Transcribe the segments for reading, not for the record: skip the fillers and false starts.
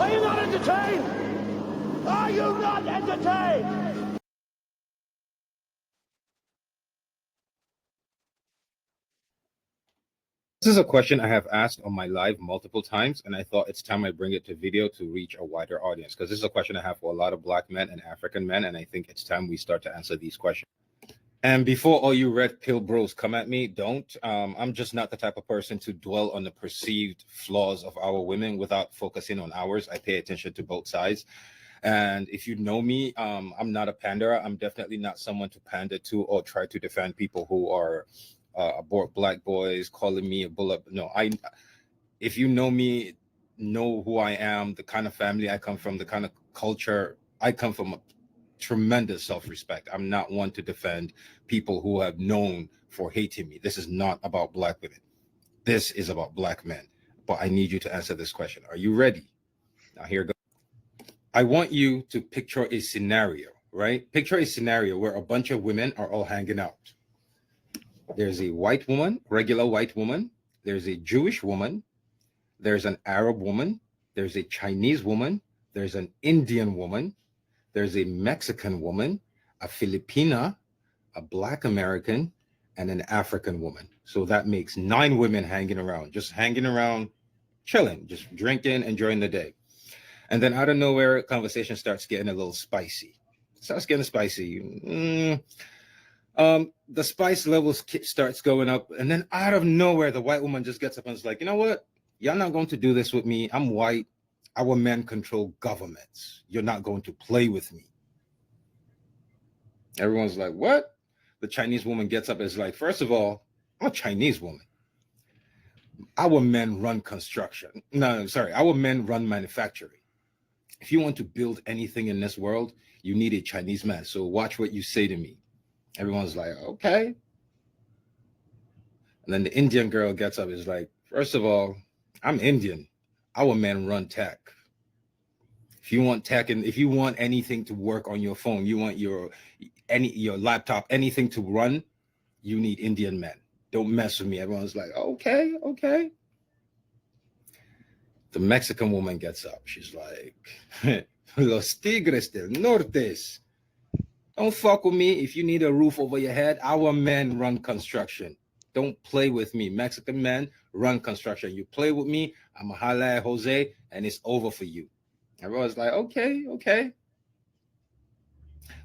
Are you not entertained? Are you not entertained? This is a question I have asked on my live multiple times, and I thought it's time I bring it to video to reach a wider audience, because this is a question I have for a lot of Black men and African men, and I think it's time we start to answer these questions. And before all you red pill bros come at me, don't. I'm just not the type of person to dwell on the perceived flaws of our women without focusing on ours. I pay attention to both sides. And if you know me, I'm not a panderer. I'm definitely not someone to pander to or try to defend people who are abort Black boys, calling me a bullet. No, if you know me, know who I am, the kind of family I come from, the kind of culture I come from, a tremendous self-respect. I'm not one to defend people who have known for hating me. This is not about Black women. This is about Black men. But I need you to answer this question. Are you ready? Now here goes. I want you to picture a scenario, right? Picture a scenario where a bunch of women are all hanging out. There's a white woman, regular white woman. There's a Jewish woman. There's an Arab woman. There's a Chinese woman. There's an Indian woman. There's a Mexican woman, a Filipina, a Black American, and an African woman. So that makes 9 women hanging around, chilling, just drinking, enjoying the day. And then out of nowhere, conversation starts getting a little spicy. The spice levels starts going up, and then out of nowhere, the white woman just gets up and is like, you know what? Y'all not going to do this with me. I'm white. Our men control governments. You're not going to play with me. Everyone's like, what? The Chinese woman gets up and is like, first of all, I'm a Chinese woman. Our men run construction. No, sorry. Our men run manufacturing. If you want to build anything in this world, you need a Chinese man. So watch what you say to me. Everyone's like, okay. And then the Indian girl gets up and is like, first of all, I'm Indian. Our men run tech. If you want tech, and if you want anything to work on your phone, you want your laptop, anything to run, you need Indian men. Don't mess with me. Everyone's like, okay. The Mexican woman gets up. She's like, Los Tigres del Nortes. Don't fuck with me. If you need a roof over your head, our men run construction. Don't play with me. Mexican men run construction. You play with me, I'm a holla at Jose, and it's over for you. Everyone's like, okay.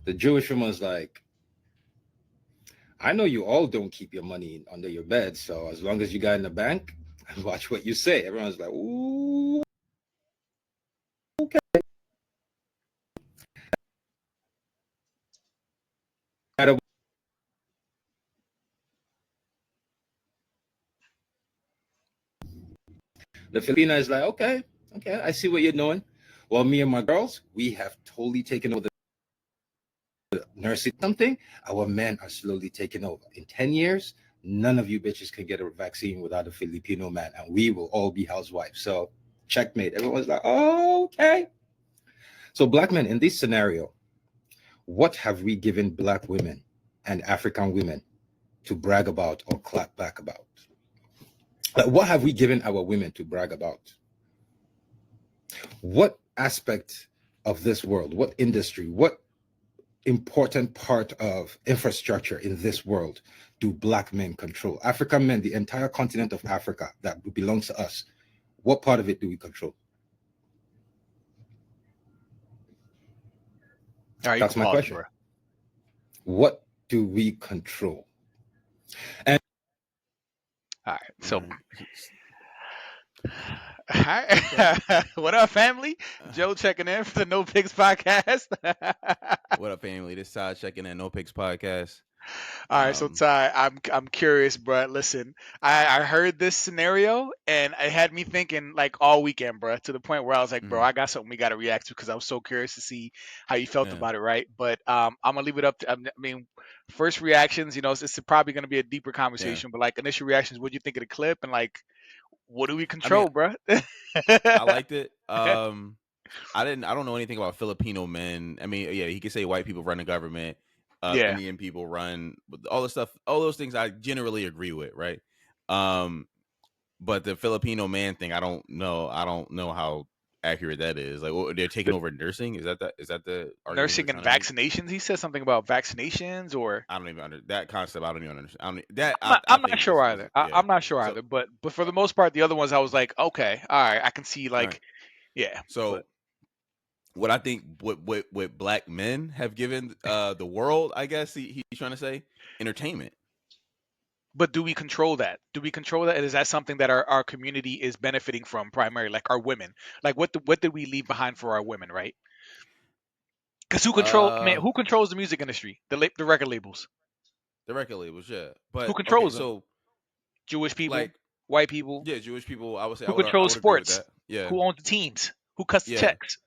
The Jewish woman's like, I know you all don't keep your money under your bed, so as long as you got in the bank, watch what you say. Everyone's like, ooh, okay. The Filipina is like, okay, I see what you're doing. Well, me and my girls, we have totally taken over the nursing something. Our men are slowly taking over. In 10 years, none of you bitches can get a vaccine without a Filipino man, and we will all be housewives. So checkmate. Everyone's like, oh, okay. So Black men, in this scenario, what have we given Black women and African women to brag about or clap back about? Like, what have we given our women to brag about? What aspect of this world, what industry, what important part of infrastructure in this world do Black men control? African men, the entire continent of Africa that belongs to us, what part of it do we control? That's my question. Bro. What do we control? And all right, so hi. What up, family? Joe checking in for the No Picks podcast. What up, family? This Ty checking in, No Picks podcast. All right, so Ty, I'm curious, bro. Listen, I heard this scenario and it had me thinking like all weekend, bro. To the point where I was like, bro, I got something we got to react to because I was so curious to see how you felt about it, right? But I'm gonna leave it up to. I mean, first reactions, it's probably gonna be a deeper conversation, but like initial reactions, what do you think of the clip and like, what do we control, bro? I liked it. I don't know anything about Filipino men. I mean, yeah, he could say white people run the government. Indian people run all the stuff, all those things I generally agree with, right? But the Filipino man thing, I don't know how accurate that is. Like, they're taking over nursing. Is that the argument he Nursing was and trying to make? vaccinations. He said something about vaccinations, or I don't even under that concept. I don't even understand. I I'm not think sure is either. yeah. I'm not sure So either. But for the most part, the other ones I was like, okay, all right, I can see all right. like, yeah. But So what I think what black men have given the world, I guess he's trying to say, entertainment. but do we control that? Do we control that? And is that something that our community is benefiting from primarily, like our women? Like what did we leave behind for our women, right? Because who controls the music industry? The record labels. The record labels, yeah. Who But okay, controls them? so Jewish people, like white people. yeah, Jewish people, I would say Who I controls would agree with sports? that. Yeah, Who owns the teams? Who cuts the yeah, checks?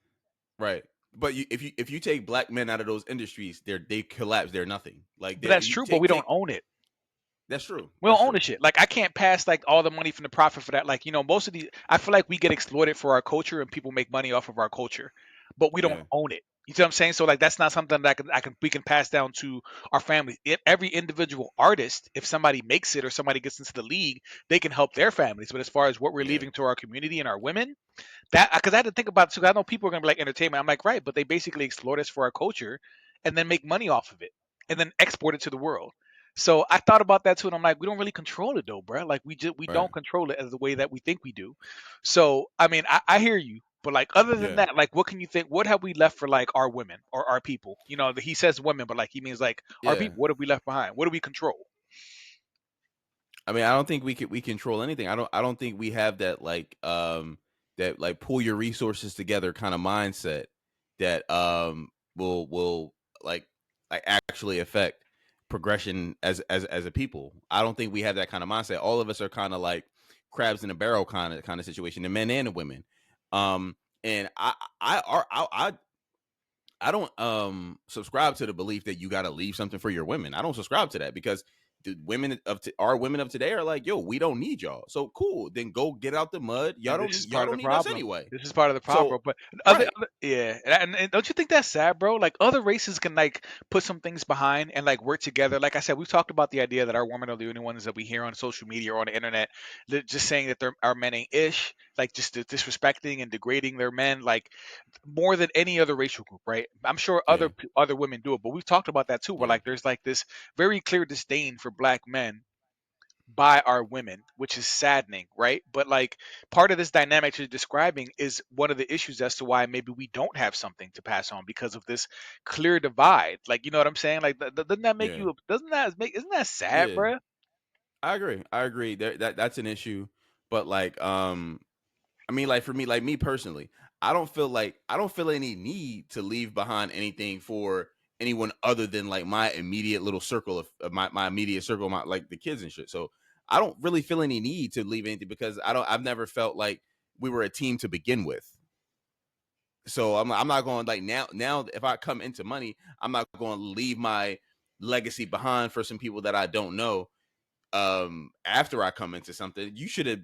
right. But if you take black men out of those industries, they collapse. They're nothing. Like But they that's you true. But we don't take own it. that's true. We don't That's own the true. shit. Like I can't pass like all the money from the profit for that. Like most of these, I feel like we get exploited for our culture, and people make money off of our culture, but we don't Yeah, own it. You see what I'm saying? So like that's not something that we can pass down to our families. If every individual artist, if somebody makes it or somebody gets into the league, they can help their families. But as far as what we're yeah, leaving to our community and our women, that because I had to think about it too. I know people are gonna be like entertainment. I'm like, right, but they basically exploit us for our culture and then make money off of it and then export it to the world. So I thought about that too, and I'm like, we don't really control it though, bro. Like we right. don't control it as the way that we think we do. So I mean, I hear you, but like other than Yeah, that, like what can you think? What have we left for like our women or our people? He says women, but like he means like our yeah. people. What have we left behind? What do we control? I mean, I don't think we control anything. I don't think we have that like pull your resources together kind of mindset that will like actually affect progression as a people. I don't think we have that kind of mindset. All of us are kind of like crabs in a barrel kind of situation, the men and the women. Um and I don't subscribe to the belief that you got to leave something for your women. I don't subscribe to that because the our women of today are like, yo, we don't need y'all. So cool, then go get out the mud. And this is Y'all part of don't the need us problem. anyway. This is part of the problem, So bro. But right, yeah, and don't you think that's sad, bro? Like other races can like put some things behind and like work together. Like I said, we've talked about the idea that our women are the only ones that we hear on social media or on the internet that just saying that they're our men ain't ish, like just disrespecting and degrading their men, like more than any other racial group, right? I'm sure yeah, other women do it, but we've talked about that too. Where yeah, like there's like this very clear disdain for black men by our women, which is saddening, right? But like part of this dynamic you're describing is one of the issues as to why maybe we don't have something to pass on because of this clear divide. Like, you know what I'm saying? Like, doesn't that make yeah, you? Doesn't that make? Isn't that sad, yeah. bruh? I agree. I agree. That's an issue. But like, I mean, like for me, like me personally, I don't feel any need to leave behind anything for anyone other than like my immediate little circle of my immediate circle, my like the kids and shit. So I don't really feel any need to leave anything because I've never felt like we were a team to begin with. So I'm not going like now if I come into money, I'm not going to leave my legacy behind for some people that I don't know after I come into something. You should have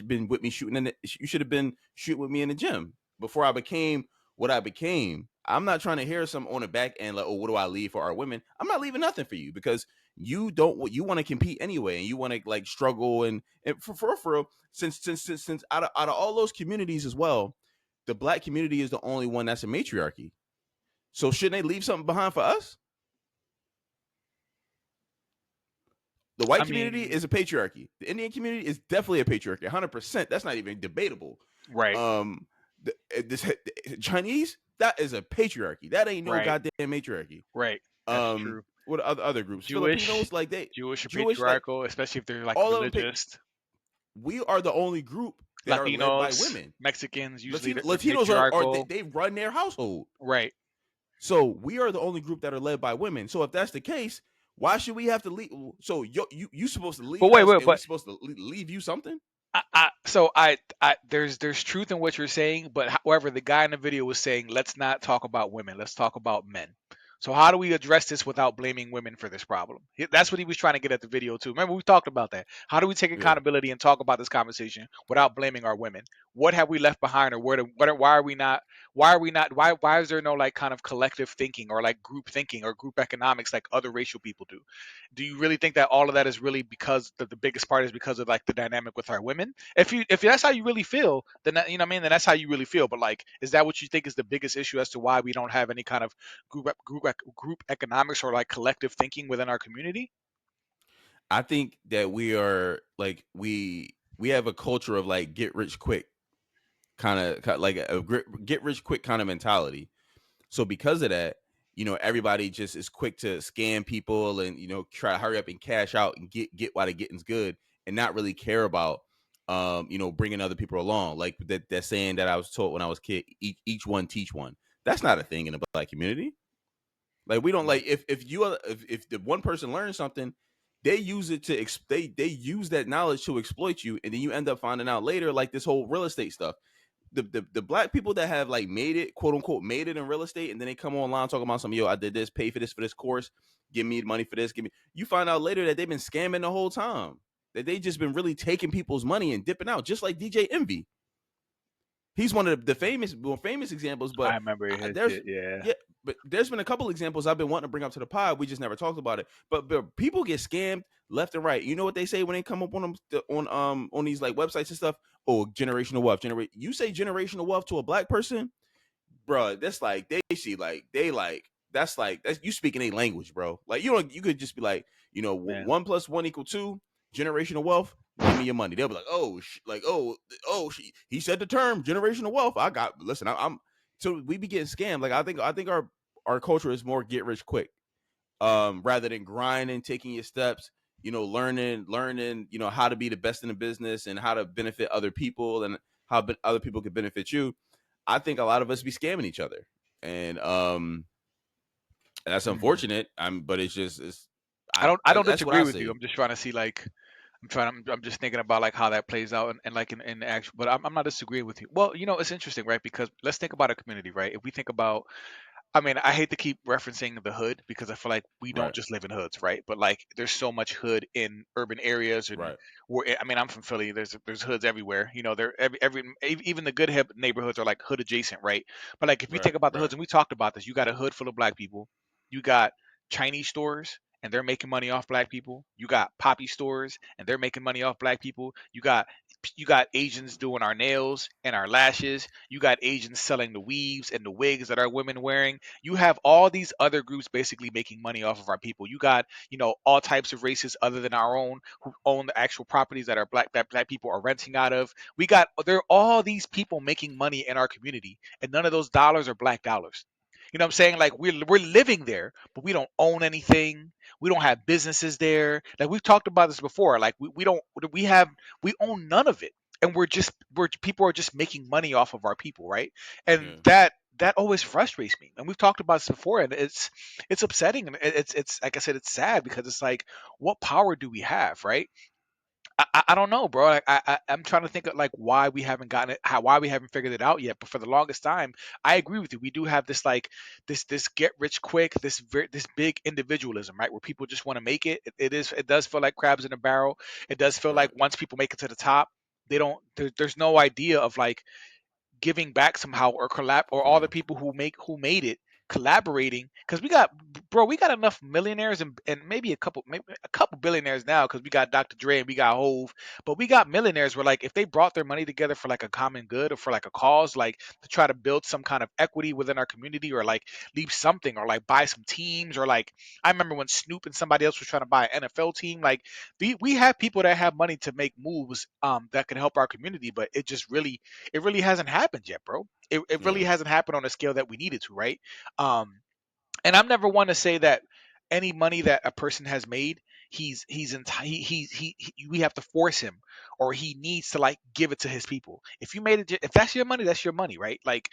been with me shooting you should have been shooting with me in the gym before I became what I became. I'm not trying to hear some on the back end like, oh, what do I leave for our women? I'm not leaving nothing for you because you want to compete anyway and you want to like struggle and for real, since out of all those communities as well, the black community is the only one that's a matriarchy. So shouldn't they leave something behind for us? The I white community mean, is a patriarchy. The Indian community is definitely a patriarchy, 100%. That's not even debatable. right, Um, the Chinese, that is a patriarchy. That ain't no right, goddamn matriarchy. right. That's true. What other groups? Jewish, Filipinos, like they Jewish are Jewish, like patriarchal, especially if they're like all of them. religious. We are the only group that are led by Latinos, women. Mexicans, usually they're Latinos are matriarchal. they run their household. Right. So we are the only group that are led by women. So if that's the case, why should we have to leave? So you supposed to But lead wait, us, wait, and we but supposed to leave you something? there's truth in what you're saying, but however, the guy in the video was saying, let's not talk about women, let's talk about men. So how do we address this without blaming women for this problem? That's what he was trying to get at the video too. Remember we talked about that. How do we take Yeah. accountability and talk about this conversation without blaming our women? What have we left behind, or why are we not? Why is there no like kind of collective thinking or like group thinking or group economics like other racial people do? Do you really think that all of that is really because the biggest part is because of like the dynamic with our women? If that's how you really feel, then that, you know what I mean, then that's how you really feel. But like, is that what you think is the biggest issue as to why we don't have any kind of group economics or like collective thinking within our community? I think that we are like we have a culture of like get rich quick kind of like a get rich quick kind of mentality. So because of that, everybody just is quick to scam people and try to hurry up and cash out and get while the getting's good, and not really care about bringing other people along. Like that saying that I was taught when I was a kid, each one teach one. That's not a thing in the Black community. Like we don't like if the one person learns something, they use it to they use that knowledge to exploit you, and then you end up finding out later, like this whole real estate stuff. The Black people that have like made it, quote unquote, made it in real estate, and then they come online talking about yo, I did this, pay for this course, give me money for this, give me. You find out later that they've been scamming the whole time. That they just been really taking people's money and dipping out, just like DJ Envy. He's one of the more famous examples, I but remember his there's shit, yeah. yeah, but there's been a couple examples I've been wanting to bring up to the pod. We just never talked about it. But people get scammed left and right. You know what they say when they come up on them on these like websites and stuff? Oh, generational wealth. You say generational wealth to a Black person, bro, that's like that's you speaking a language, bro. Like you could just be like, Man. 1 + 1 = 2, generational wealth. Give me your money. They'll be like, he said the term generational wealth. Listen, I'm so we be getting scammed. Like I think our culture is more get rich quick, rather than grinding, taking your steps, learning, how to be the best in the business and how to benefit other people and how other people could benefit you. I think a lot of us be scamming each other, and that's Mhm. unfortunate. But I don't that's what disagree I with you. see. I'm just trying to see like I'm just thinking about like how that plays out and like in the actual, but I'm not disagreeing with you. Well, it's interesting, right? Because let's think about a community, right? If we think about, I mean, I hate to keep referencing the hood because I feel like we don't Right, just live in hoods, right? But like, there's so much hood in urban areas, and right, where I mean, I'm from Philly. There's hoods everywhere. There even the good hip neighborhoods are like hood adjacent, right? But like, if we right, think about the right, hoods, and we talked about this, you got a hood full of Black people, you got Chinese stores. And they're making money off Black people. You got poppy stores, and they're making money off Black people. You got Asians doing our nails and our lashes. You got Asians selling the weaves and the wigs that our women wearing. You have all these other groups basically making money off of our people. You got, all types of races other than our own who own the actual properties that black people are renting out of. There are all these people making money in our community, and none of those dollars are Black dollars. You know what I'm saying? Like, we're living there, but we don't own anything. We don't have businesses there. Like, we've talked about this before. Like, we don't we own none of it, and we're people are just making money off of our people, right? And yeah, that always frustrates me. And we've talked about this before, and it's upsetting, and it's like I said, it's sad because it's like, what power do we have, right? I don't know, bro. Like, I'm trying to think of like why we haven't gotten it, why we haven't figured it out yet. But for the longest time, I agree with you. We do have this like this get rich quick, this big individualism, right? Where people just want to make it. It does feel like crabs in a barrel. It does feel like right, once people make it to the top, they don't. There's no idea of like giving back somehow, or collab, or all yeah, the people who made it collaborating, because we got enough millionaires, and maybe a couple billionaires now, because we got Dr. Dre and we got Hove. But we got millionaires where, like, if they brought their money together for like a common good or for like a cause, like to try to build some kind of equity within our community, or like leave something, or like buy some teams, or like, I remember when Snoop and somebody else was trying to buy an NFL team. Like, we have people that have money to make moves that can help our community, but it really hasn't happened yet, bro. It really yeah, hasn't happened on the scale that we needed to, right? Um, and I'm never one to say that any money that a person has made, we have to force him, or he needs to like give it to his people. If you made it, if that's your money, that's your money, right? Like,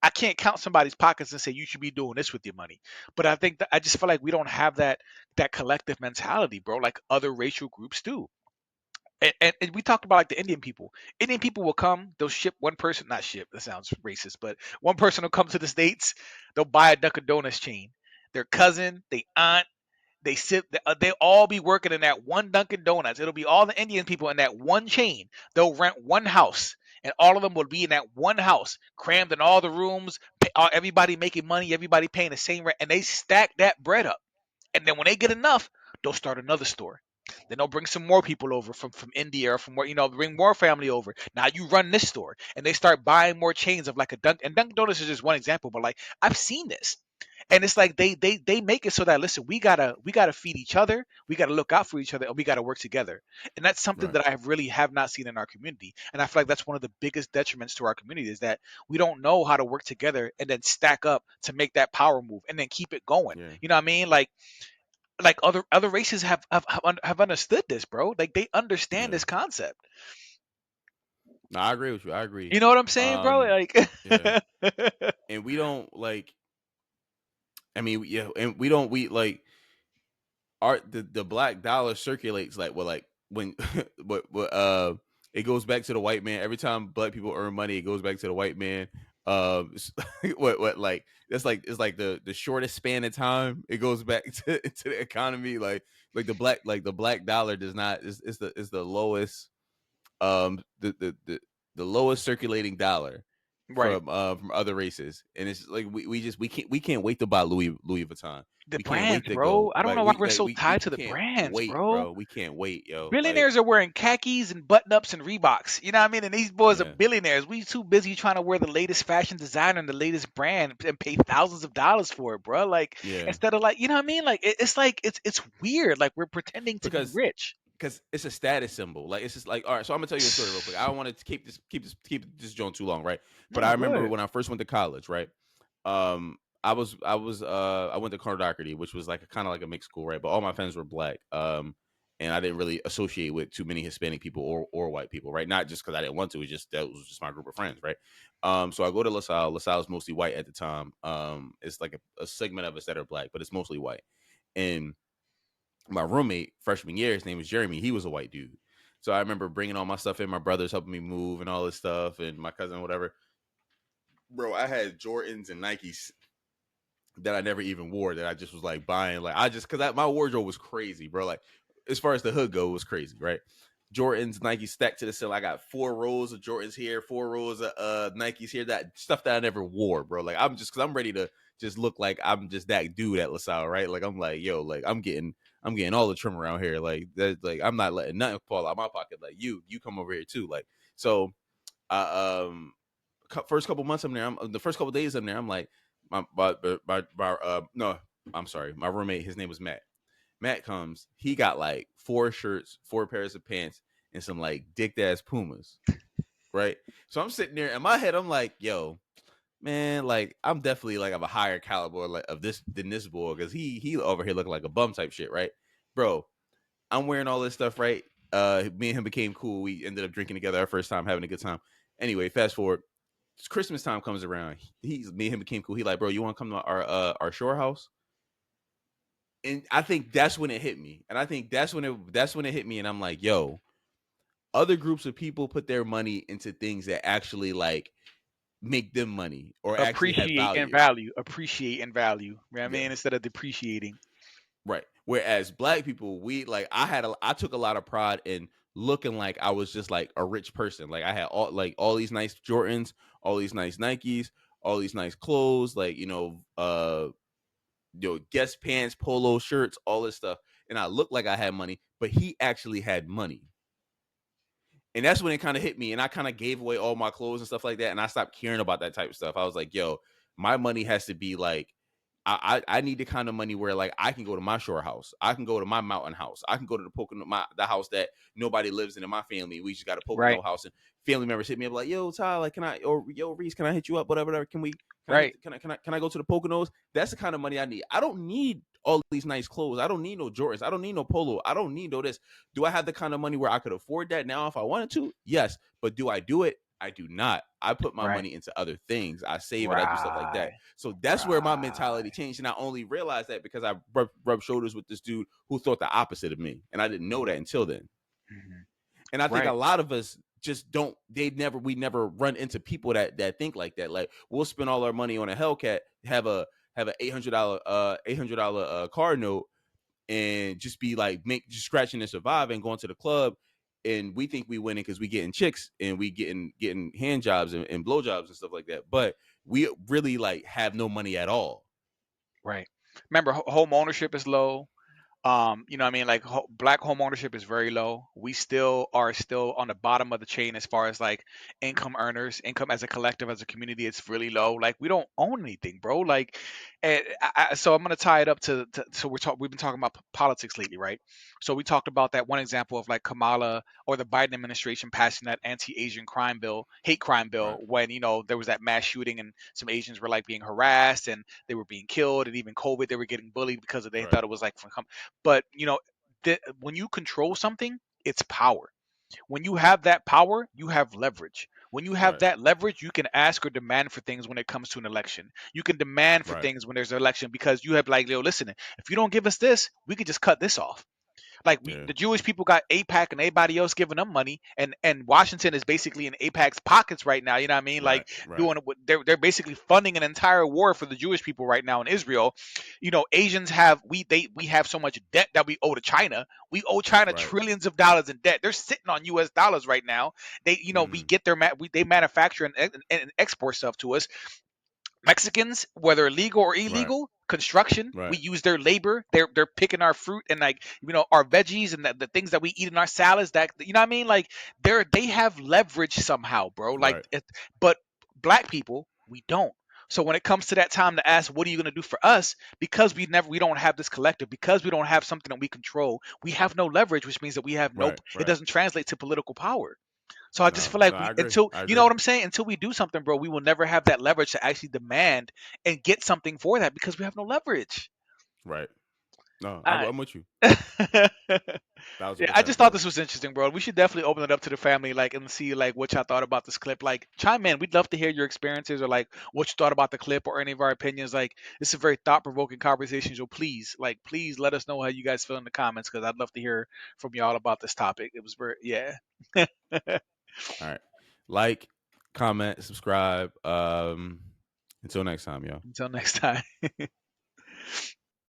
I can't count somebody's pockets and say you should be doing this with your money. But I think that I just feel like we don't have that collective mentality, bro, like other racial groups do. And we talked about like the Indian people. Indian people will come, they'll ship one person, not ship, that sounds racist, but one person will come to the States, they'll buy a Dunkin' Donuts chain. their cousin, their aunt. They all be working in that one Dunkin' Donuts. It'll be all the Indian people in that one chain. They'll rent one house, and all of them will be in that one house, crammed in all the rooms. Everybody making money, everybody paying the same rent, and they stack that bread up. And then when they get enough, they'll start another store. Then they'll bring some more people over from India or from where bring more family over. Now you run this store, and they start buying more chains of like a Dunkin' Donuts is just one example, but like I've seen this, and it's like they make it so that listen, we gotta feed each other, we gotta look out for each other, and we gotta work together. And that's something Right. that I really have not seen in our community, and I feel like that's one of the biggest detriments to our community is that we don't know how to work together and then stack up to make that power move and then keep it going. Yeah. You know what I mean? Like other races have understood this, bro. Like they understand Yeah. this concept. No, I agree with you. I agree. You know what I'm saying, bro? Like Yeah. And we don't like. I mean, yeah, and we like the black dollar circulates like when but it goes back to the white man every time black people earn money. It goes back to the white man. What like that's like it's like the shortest span of time it goes back to the economy. Like the black dollar does not is the lowest the lowest circulating dollar right. from other races. And it's like we can't wait to buy Louis Vuitton. The We can't wait brands, to bro. go I don't like know why we we're like so we tied to the can't brands, wait, bro. bro. We can't wait, yo. Like, Billionaires are wearing khakis and button ups and Reeboks. You know what I mean? And these boys are yeah, billionaires. We too busy trying to wear the latest fashion designer and the latest brand and pay thousands of dollars for it, bro. Like yeah. instead of like, you know what I mean? Like it's like it's weird. Like we're pretending to be rich. Because it's a status symbol. Like it's just like, all right. So I'm gonna tell you a story real quick. I don't want to keep this joint too long, right? But I No, go remember ahead. when I first went to college, right? I went to Cardockety, which was like kind of like a mixed school, right? But all my friends were black. And I didn't really associate with too many Hispanic people or white people, right? Not just because I didn't want to. It's just that was just my group of friends, right? So I go to LaSalle. LaSalle is mostly white at the time. It's like a segment of us that are black, but it's mostly white. And my roommate freshman year, his name was Jeremy. He was a white dude. So I remember bringing all my stuff in. My brother's helping me move and all this stuff, and my cousin, whatever. Bro, I had Jordans and Nikes that I never even wore that I just was like buying. Like I just because my wardrobe was crazy, bro. Like as far as the hood go, it was crazy, right? Jordans, Nike stacked to the ceiling. I got 4 rows of Jordans here, 4 rows of Nikes here. That stuff that I never wore, bro. Like I'm just because I'm ready to just look like I'm just that dude at LaSalle, right? Like I'm like, yo, like I'm getting all the trim around here. Like that, like I'm not letting nothing fall out of my pocket. Like you come over here too. Like so, I first couple months I'm there. The first couple days I'm there. I'm like, no, I'm sorry. My roommate, his name was Matt. Matt comes. He got like 4 shirts, 4 pairs of pants, and some like dicked ass Pumas. Right. So I'm sitting there in my head. I'm like, yo, man, like I'm definitely like of a higher caliber like of this than this boy because he over here looking like a bum type shit, right, bro? I'm wearing all this stuff, right? Me and him became cool. We ended up drinking together our first time, having a good time. Anyway, fast forward. Christmas time comes around. Me and him became cool. He like, bro, you want to come to our shore house? And I think that's when it hit me. And I think that's when it hit me. And I'm like, yo, other groups of people put their money into things that actually like make them money or actually have Appreciate and value. value. Appreciate and value. You know what I Yeah. mean? Instead of depreciating. Right. Whereas black people, we like I took a lot of pride in looking like I was just like a rich person. Like I had all these nice Jordans, all these nice Nikes, all these nice clothes, like Guess pants, polo shirts, all this stuff. And I looked like I had money, but he actually had money. And that's when it kind of hit me. And I kind of gave away all my clothes and stuff like that. And I stopped caring about that type of stuff. I was like, yo, my money has to be like, I need the kind of money where like I can go to my shore house, I can go to my mountain house, I can go to the house that nobody lives in my family. We just got a Right. Pocono house, and family members hit me up like, yo, Ty, like, can I or yo Reese, can I hit you up? Whatever. Can Right. I go to the Poconos? That's the kind of money I need. I don't need all these nice clothes. I don't need no Jordans. I don't need no polo. I don't need no this. Do I have the kind of money where I could afford that now if I wanted to? Yes. But do I do it? I do not. I put my Right. money into other things. I save it. I do stuff like that. Right. So that's where my mentality changed. And I only realized that because I rubbed shoulders with this dude who thought the opposite of me. And I didn't know that until then. Mhm. And I think a Right. lot of us just don't, we never run into people that think like that. Like we'll spend all our money on a Hellcat, have a have an $800 car note and just be like just scratching and surviving, going to the club, and we think we winning because we getting chicks and we getting hand jobs and blowjobs and stuff like that. But we really like have no money at all. Right. Remember, home ownership is low. You know what I mean? Like black home ownership is very low. We still are still on the bottom of the chain as far as like income earners, income as a collective, as a community, it's really low. Like we don't own anything, bro. Like, and so I'm gonna tie it up to so we've been talking about politics lately, right? So we talked about that one example of like Kamala or the Biden administration passing that anti-Asian crime bill, hate crime bill, Right. when there was that mass shooting and some Asians were like being harassed and they were being killed, and even COVID they were getting bullied because they Right. thought it was like from. But when you control something, it's power. When you have that power, you have leverage. When you have Right. that leverage, you can ask or demand for things when it comes to an election. You can demand for Right. things when there's an election because you have like, yo, listen, if you don't give us this, we could just cut this off. Like Yeah. the Jewish people got APAC and everybody else giving them money, and Washington is basically in APAC's pockets right now. You know what I mean? Right. Like Right. doing what they're basically funding an entire war for the Jewish people right now in Israel. Asians have we have so much debt that we owe to China. We owe China Right. trillions of dollars in debt. They're sitting on U.S. dollars right now. We get they manufacture and export stuff to us. Mexicans, whether legal or Right. illegal, construction, we Right. use their labor. They're picking our fruit and like our veggies and the things that we eat in our salads. That what I mean, like they have leverage somehow, bro. Right. But black people, we don't. So when it comes to that time to ask, what are you going to do for us? Because we don't have this collective, because we don't have something that we control, we have no leverage, which means that we have no. Right. It Right. doesn't translate to political power. So I just No. feel like No. I we agree. until I you know agree. what I'm saying, until we do something, bro, we will never have that leverage to actually demand and get something for that because we have no leverage. Right. No. All right. I'm with you. Thousand Yeah, I percent, just thought bro. this was interesting, bro. We should definitely open it up to the family, like, and see like what y'all thought about this clip. Like, chime in. We'd love to hear your experiences or like what you thought about the clip or any of our opinions. Like, it's a very thought-provoking conversation. So please let us know how you guys feel in the comments because I'd love to hear from y'all about this topic. It was very, yeah. All right. Like, comment, subscribe. Until next time, y'all. Until next time.